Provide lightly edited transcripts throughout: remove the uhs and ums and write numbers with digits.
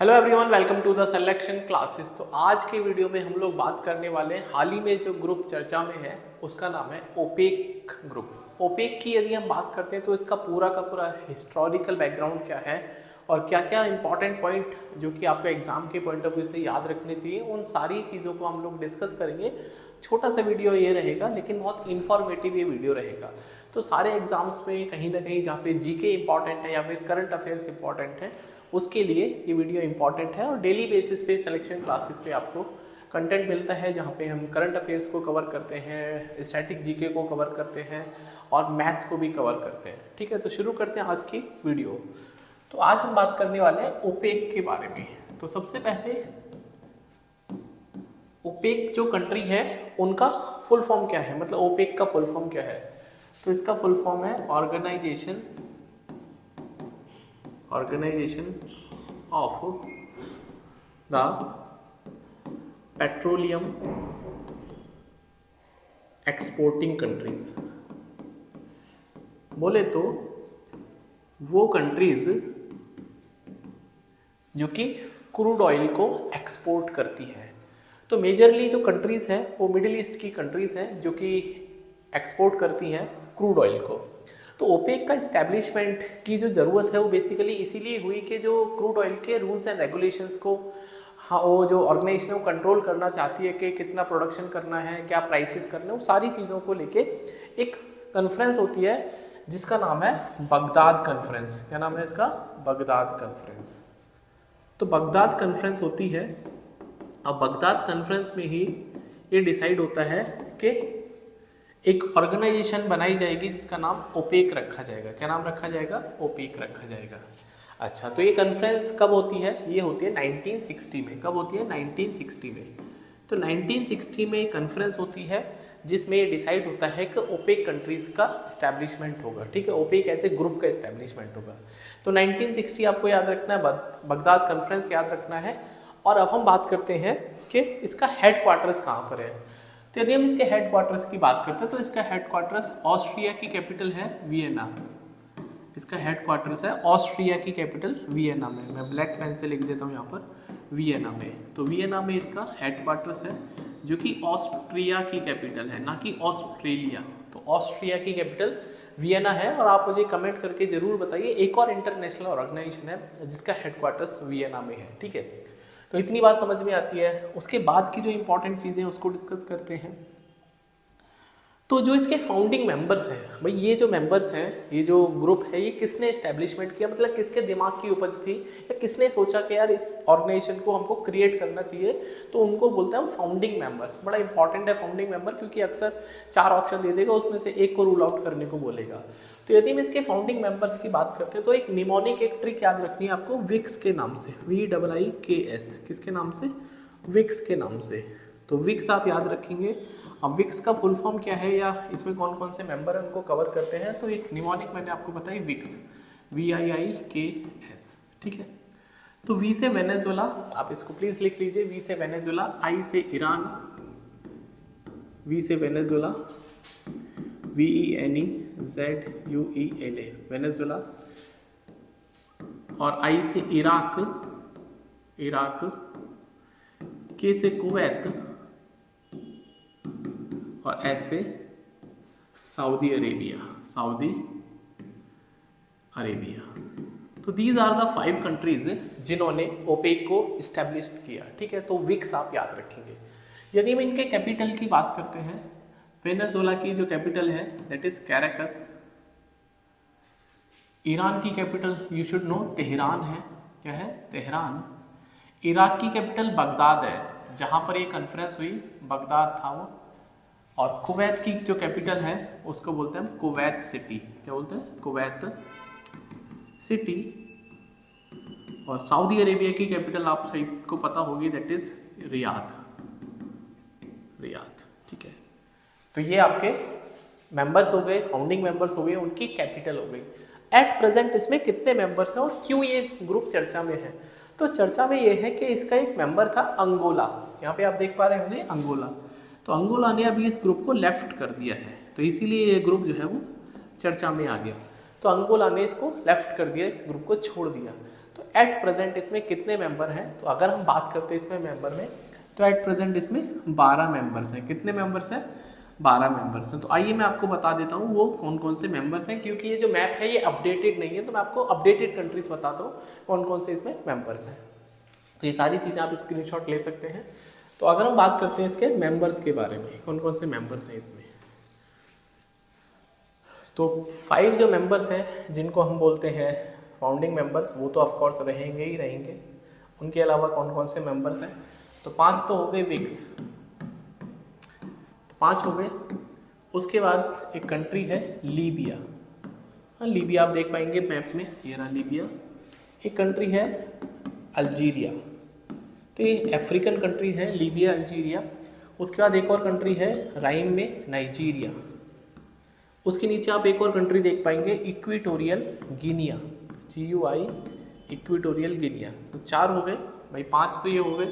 Hello everyone, welcome to the selection classes. तो आज के वीडियो में हम लोग बात करने वाले हैं, हाल ही में जो ग्रुप चर्चा में है उसका नाम है ओपेक ग्रुप। ओपेक की यदि हम बात करते हैं तो इसका पूरा का पूरा हिस्टोरिकल बैकग्राउंड क्या है और क्या क्या इंपॉर्टेंट पॉइंट जो कि आपको एग्जाम के पॉइंट ऑफ व्यू से याद रखने चाहिए, उन सारी चीज़ों को हम लोग डिस्कस करेंगे। छोटा सा वीडियो ये रहेगा लेकिन बहुत इन्फॉर्मेटिव ये वीडियो रहेगा। तो सारे एग्जाम्स में कहीं ना कहीं जहाँ पे जीके इंपॉर्टेंट है या फिर करंट अफेयर्स इंपॉर्टेंट है उसके लिए ये वीडियो इंपॉर्टेंट है। और डेली बेसिस पे सिलेक्शन क्लासेस पे आपको कंटेंट मिलता है जहाँ पे हम करंट अफेयर्स को कवर करते हैं, स्टैटिक जीके को कवर करते हैं और मैथ्स को भी कवर करते हैं। ठीक है, तो शुरू करते हैं आज की वीडियो। तो आज हम बात करने वाले हैं ओपेक के बारे में। तो सबसे पहले ओपेक जो कंट्री है उनका फुल फॉर्म क्या है, मतलब ओपेक का फुल फॉर्म क्या है। तो इसका फुल फॉर्म है organization of the petroleum exporting countries. बोले तो वो कंट्रीज जो कि क्रूड ऑयल को एक्सपोर्ट करती है। तो मेजरली जो कंट्रीज हैं वो मिडिल ईस्ट की कंट्रीज हैं जो कि एक्सपोर्ट करती हैं क्रूड ऑयल को। तो ओपेक का इस्टेब्लिशमेंट की जो ज़रूरत है वो बेसिकली इसीलिए हुई कि जो क्रूड ऑयल के रूल्स एंड रेगुलेशंस को वो जो ऑर्गेनाइजेशन है वो कंट्रोल करना चाहती है कि कितना प्रोडक्शन करना है, क्या प्राइसेस करने, वो सारी चीज़ों को लेके एक कॉन्फ्रेंस होती है जिसका नाम है बगदाद कॉन्फ्रेंस। क्या नाम है इसका? Baghdad conference. तो बगदाद कॉन्फ्रेंस होती है। अब बगदाद कॉन्फ्रेंस में ही ये डिसाइड होता है कि एक ऑर्गेनाइजेशन बनाई जाएगी जिसका नाम ओपेक रखा जाएगा। क्या नाम रखा जाएगा? ओपेक रखा जाएगा। अच्छा, तो ये कॉन्फ्रेंस कब होती है? ये होती है 1960 में। कब होती है? 1960 में। तो 1960 में कॉन्फ्रेंस होती है जिसमें ये डिसाइड होता है कि ओपेक कंट्रीज का इस्टेब्लिशमेंट होगा। ठीक है, ओपेक ऐसे ग्रुप का इस्टेब्लिशमेंट होगा। तो 1960 आपको याद रखना है, बगदाद कॉन्फ्रेंस याद रखना है। और अब हम बात करते हैं कि इसका हेड क्वार्टर्स कहाँ पर है। तो यदि हम इसके हेड क्वार्टर्स की बात करते हैं तो इसका हेड क्वार्टर्स ऑस्ट्रिया की कैपिटल है वियना। इसका हेड क्वार्टर्स है ऑस्ट्रिया की कैपिटल वियना में। मैं ब्लैक पेन से लिख देता हूँ यहाँ पर वियना में। तो वियना में इसका हेड क्वार्टर्स है जो कि ऑस्ट्रिया की कैपिटल है, ना कि ऑस्ट्रेलिया। तो ऑस्ट्रिया की कैपिटल वियना है। और आप मुझे कमेंट करके जरूर बताइए एक और इंटरनेशनल ऑर्गेनाइजेशन है जिसका हेड क्वार्टर्स वियना में है। ठीक है, तो इतनी बात समझ में आती है। उसके बाद की जो इंपॉर्टेंट चीज़ें हैं उसको डिस्कस करते हैं। तो जो इसके फाउंडिंग मेंबर्स हैं, भाई ये जो मेंबर्स हैं, ये जो ग्रुप है, ये किसने इस्टेब्लिशमेंट किया, मतलब किसके दिमाग की उपज थी या किसने सोचा कि यार इस ऑर्गेनाइजेशन को हमको क्रिएट करना चाहिए, तो उनको बोलते हैं फाउंडिंग मेंबर्स। बड़ा इंपॉर्टेंट है फाउंडिंग मेंबर, क्योंकि अक्सर 4 ऑप्शन दे देगा, उसमें से एक को रूल आउट करने को बोलेगा। तो यदि हम इसके फाउंडिंग मेंबर्स की बात करते हैं तो एक निमोनिक एक ट्रिक याद रखनी है आपको, विक्स के नाम से। VIIKS, किसके नाम से? विक्स के नाम से। तो विक्स आप याद रखेंगे। अब विक्स का फुल फॉर्म क्या है या इसमें कौन कौन से मेंबर हैं उनको कवर करते हैं। तो एक निमोनिक मैंने आपको बताई विक्स, VIIKS। ठीक है, तो वी से वेनेजुएला, आप इसको प्लीज लिख लीजिए। वी से वेनेजुएला, आई से ईरान, वी से वेनेजुएला, VENEZUELA वेनेजुएला, और आई से इराक, के से कुवैत, और ऐसे सऊदी अरेबिया। तो दीज आर द 5 कंट्रीज जिन्होंने ओपेक को इस्टेब्लिश किया। ठीक है, तो विक्स आप याद रखेंगे। यदि हम इनके कैपिटल की बात करते हैं, वेनेजुएला की जो कैपिटल है दैट इज कैराकस। ईरान की capital you should know Tehran है। क्या है? तेहरान। इराक की कैपिटल बगदाद है, जहां पर ये कॉन्फ्रेंस हुई बगदाद था वो। और कुवैत की जो कैपिटल है उसको बोलते हैं कुवैत सिटी। क्या बोलते हैं? Kuwait city. और सऊदी अरेबिया की कैपिटल आप सही को पता होगी, दैट इज रियाद। ठीक है, तो ये आपके मेंबर्स हो गए, फाउंडिंग मेंबर्स हो गए, उनकी कैपिटल हो गई। एट प्रेजेंट इसमें कितने मेंबर्स हैं और क्यों ये ग्रुप चर्चा में है? तो चर्चा में ये है कि इसका एक मेंबर था अंगोला। यहाँ पे आप देख पा रहे होंगे अंगोला। तो अंगोला ने अभी इस ग्रुप को लेफ्ट कर दिया है, तो इसीलिए ये ग्रुप जो है वो चर्चा में आ गया। तो अंगोला ने इसको लेफ्ट कर दिया, इस ग्रुप को छोड़ दिया। तो एट प्रेजेंट इसमें कितने मेंबर हैं, तो अगर हम बात करते हैं इसमें मेंबर में, तो एट प्रेजेंट इसमें 12 मेंबर्स हैं। कितने मेंबर्स हैं? 12 मेंबर्स हैं। तो आइए मैं आपको बता देता हूँ वो कौन कौन से मेंबर्स हैं, क्योंकि ये जो मैप है ये अपडेटेड नहीं है, तो मैं आपको अपडेटेड कंट्रीज बताता हूँ कौन कौन से इसमें मेंबर्स हैं। तो ये सारी चीज़ें आप स्क्रीनशॉट ले सकते हैं। तो अगर हम बात करते हैं इसके मेंबर्स के बारे में, कौन कौन से मेंबर्स हैं इसमें, तो 5 जो मेंबर्स हैं जिनको हम बोलते हैं फाउंडिंग मेंबर्स, वो तो ऑफकोर्स रहेंगे ही रहेंगे। उनके अलावा कौन कौन से मेंबर्स हैं, तो 5 तो हो गए विक्स, तो 5 हो गए। उसके बाद एक कंट्री है लीबिया। हाँ, लीबिया आप देख पाएंगे मैप में, ये रहा लीबिया। एक कंट्री है अल्जीरिया, तो ये अफ्रीकन कंट्री है लीबिया, अल्जीरिया। उसके बाद एक और कंट्री है राइम में नाइजीरिया। उसके नीचे आप एक और कंट्री देख पाएंगे equatorial Guinea, GUI equatorial Guinea. तो 4 हो गए भाई, 5 तो ये हो गए,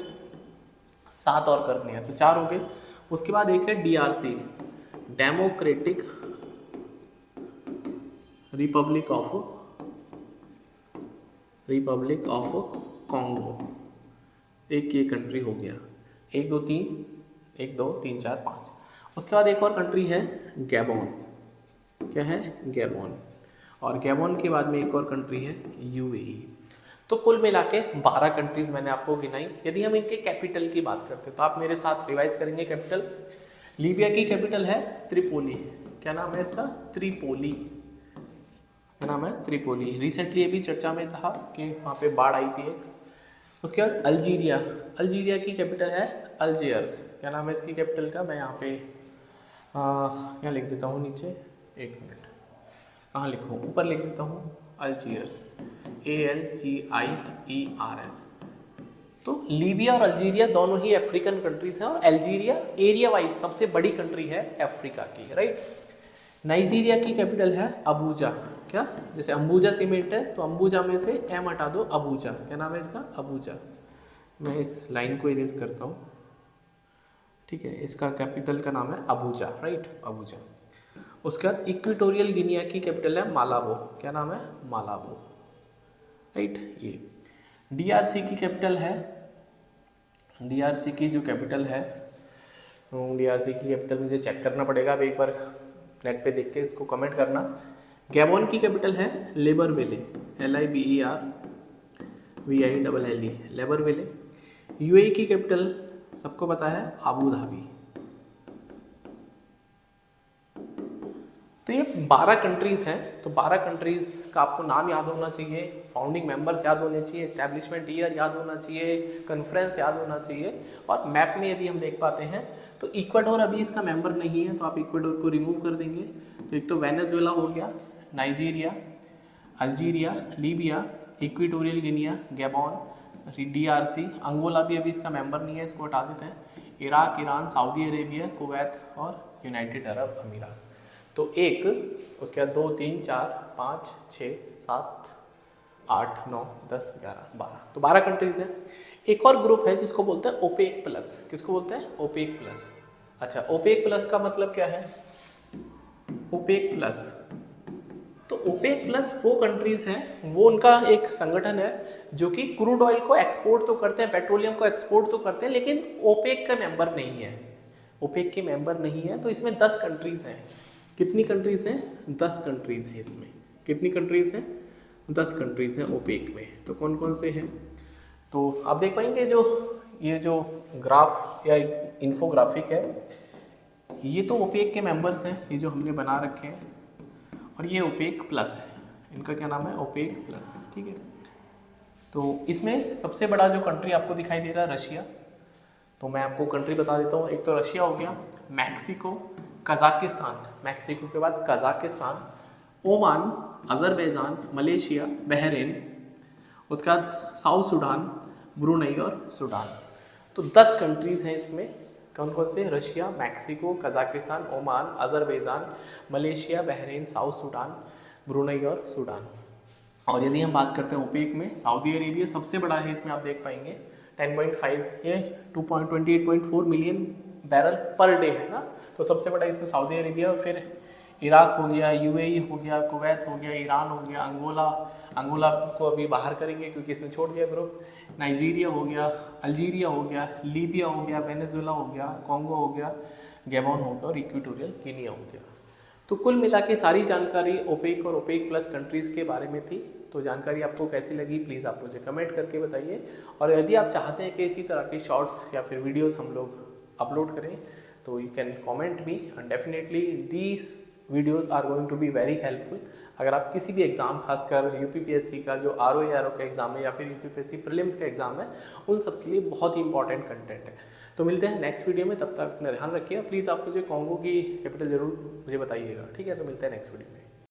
7 और करने हैं, तो 4 हो गए। उसके बाद एक है DRC, democratic Republic of Congo. एक ये कंट्री हो गया, 1 2 3 4 5। उसके बाद एक और कंट्री है गैबोन। क्या है? गैबोन। और गैबोन के बाद में एक और कंट्री है UAE। तो कुल मिला के 12 कंट्रीज मैंने आपको गिनाई। यदि हम इनके कैपिटल की बात करते हैं तो आप मेरे साथ रिवाइज करेंगे कैपिटल। लीबिया की कैपिटल है त्रिपोली। क्या नाम है इसका? त्रिपोली। क्या नाम है? त्रिपोली। रिसेंटली ये भी चर्चा में था कि वहाँ पे बाढ़ आई थी एक। उसके बाद अल्जीरिया, अल्जीरिया की कैपिटल है अल्जियर्स। क्या नाम है इसकी कैपिटल का? मैं यहाँ पे यहाँ लिख देता हूँ नीचे, 1 मिनट, कहाँ लिखूँ? ऊपर लिख देता हूँ, अल्जियर्स, ALGIERS। तो लीबिया और अल्जीरिया दोनों ही अफ्रीकन कंट्रीज हैं, और अल्जीरिया एरिया वाइज सबसे बड़ी कंट्री है अफ्रीका की, राइट। नाइजीरिया की कैपिटल है अबूजा। क्या? जैसे अंबुजा सीमेंट है, तो अंबुजा में से एम हटा दो, अबूजा। क्या नाम है इसका? अबूजा। मैं इस लाइन को इरेज करता हूँ, ठीक है। इसका कैपिटल का नाम है अबूजा, राइट, अबूजा। उसके बाद इक्वेटोरियल गिनिया की कैपिटल है मालाबो। क्या नाम है? मालाबो, राइट। ये DRC की कैपिटल है, DRC की जो कैपिटल है, DRC की कैपिटल मुझे चेक करना पड़ेगा, अब एक बार नेट पे देख के इसको कमेंट करना। गैबोन की कैपिटल है लिबरविले, LIBERVILLE, लिबरविले। UAE की कैपिटल सबको पता है अबू धाबी। तो ये 12 कंट्रीज हैं। तो 12 कंट्रीज का आपको नाम याद होना चाहिए, फाउंडिंग मेंबर्स याद होने चाहिए, एस्टैब्लिशमेंट ईयर याद होना चाहिए, कॉन्फ्रेंस याद होना चाहिए। और मैप में यदि हम देख पाते हैं तो इक्वाडोर अभी इसका मेंबर नहीं है, तो आप इक्वाडोर को रिमूव कर देंगे। तो एक तो वेनेजुएला हो गया, Nigeria, Algeria, Libya, Equatorial Guinea, Gabon, DRC, Angola भी अभी इसका मेंबर नहीं है, इसको हटा देते हैं। Iraq, Iran, Saudi Arabia, Kuwait और यूनाइटेड अरब अमीरात। तो 1, उसके बाद 2 3 4 5 6 7 8 9 10 11 12, तो 12 कंट्रीज हैं। एक और ग्रुप है जिसको बोलते हैं ओपेक प्लस। किसको बोलते हैं? OPEC plus. अच्छा, ओपेक प्लस का मतलब क्या है? ओपेक प्लस, तो ओपेक प्लस वो कंट्रीज हैं, वो उनका एक संगठन है जो कि क्रूड ऑयल को एक्सपोर्ट तो करते हैं, पेट्रोलियम को एक्सपोर्ट तो करते हैं, लेकिन ओपेक का मेंबर नहीं है। ओपेक के मेंबर नहीं है, तो इसमें 10 कंट्रीज हैं। कितनी कंट्रीज हैं? 10 कंट्रीज हैं इसमें। कितनी कंट्रीज हैं? 10 कंट्रीज हैं ओपेक में। तो कौन कौन से हैं? तो आप देख पाएंगे ये जो ग्राफ या इन्फोग्राफिक है, ये तो ओपेक के मेंबर्स हैं, ये जो हमने बना रखे हैं, और ये ओपेक प्लस है। इनका क्या नाम है? ओपेक प्लस, ठीक है। तो इसमें सबसे बड़ा जो कंट्री आपको दिखाई दे रहा है रशिया। तो मैं आपको कंट्री बता देता हूँ। एक तो रशिया हो गया, मैक्सिको, कजाकिस्तान, मैक्सिको के बाद Kazakhstan, Oman, Azerbaijan, Malaysia, Bahrain, उसके बाद साउथ सूडान, ब्रुनई और सूडान। तो 10 कंट्रीज हैं इसमें। कौन कौन से? Russia, Mexico, Kazakhstan, Oman, Azerbaijan, Malaysia, Bahrain, south Sudan, Brunei और सूडान। और यदि हम बात करते हैं ओपेक में, सऊदी अरेबिया सबसे बड़ा है इसमें, आप देख पाएंगे 10.5, ये 2.28.4 मिलियन बैरल पर डे है ना, तो सबसे बड़ा इसमें सऊदी अरेबिया। फिर इराक हो गया, UAE हो गया, कुवैत हो गया, ईरान हो गया, अंगोला, अंगोला को अभी बाहर करेंगे क्योंकि इसने छोड़ दिया ग्रुप। नाइजीरिया हो गया, अल्जीरिया हो गया, लीबिया हो गया, वेनेजुएला हो गया, कॉन्गो हो गया, गैबॉन हो गया और इक्वेटोरियल गिनिया हो गया। तो कुल मिला के सारी जानकारी ओपेक और ओपेक प्लस कंट्रीज़ के बारे में थी। तो जानकारी आपको कैसी लगी प्लीज़ आप मुझे कमेंट करके बताइए, और यदि आप चाहते हैं कि इसी तरह के शॉर्ट्स या फिर वीडियोस हम लोग अपलोड करें तो you can comment me, and definitely these videos are going to be very helpful. अगर आप किसी भी एग्ज़ाम, खासकर यूपीपीएससी का जो आरओ का एग्ज़ाम है या फिर यूपीपीएससी प्रीलिम्स का एग्ज़ाम है, उन सब के लिए बहुत ही इंपॉर्टेंट कंटेंट है। तो मिलते हैं नेक्स्ट वीडियो में, तब तक अपना ध्यान रखिएगा। प्लीज़ आप मुझे कॉन्गो की कैपिटल ज़रूर मुझे बताइएगा, ठीक है? तो मिलते हैं नेक्स्ट वीडियो में।